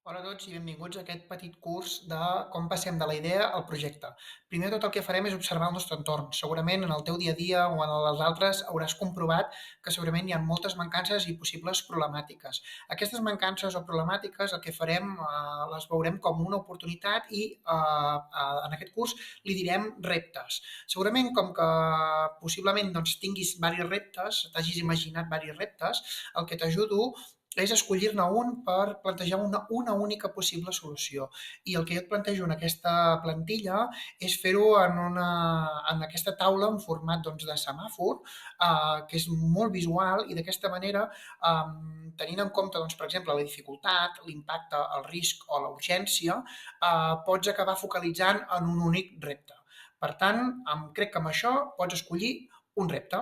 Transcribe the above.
Hola a tots i benvinguts a aquest petit curs de com passem de la idea al projecte. Primer de tot el que farem és observar el nostre entorn. Segurament en el teu dia a dia o en els altres hauràs comprovat que segurament hi ha moltes mancances i possibles problemàtiques. Aquestes mancances o problemàtiques el que farem les veurem com una oportunitat i en aquest curs li direm reptes. Segurament com que possiblement doncs, tinguis diversos reptes, t'hagis imaginat diversos reptes, el que t'ajudo és escollir-ne un per plantejar una única possible solució. I el que jo et plantejo en aquesta plantilla és fer-ho en aquesta taula en format doncs, de semàfor, que és molt visual i d'aquesta manera, tenint en compte, doncs, per exemple, la dificultat, l'impacte, el risc o la urgència, pots acabar focalitzant en un únic repte. Per tant, crec que amb això pots escollir un repte.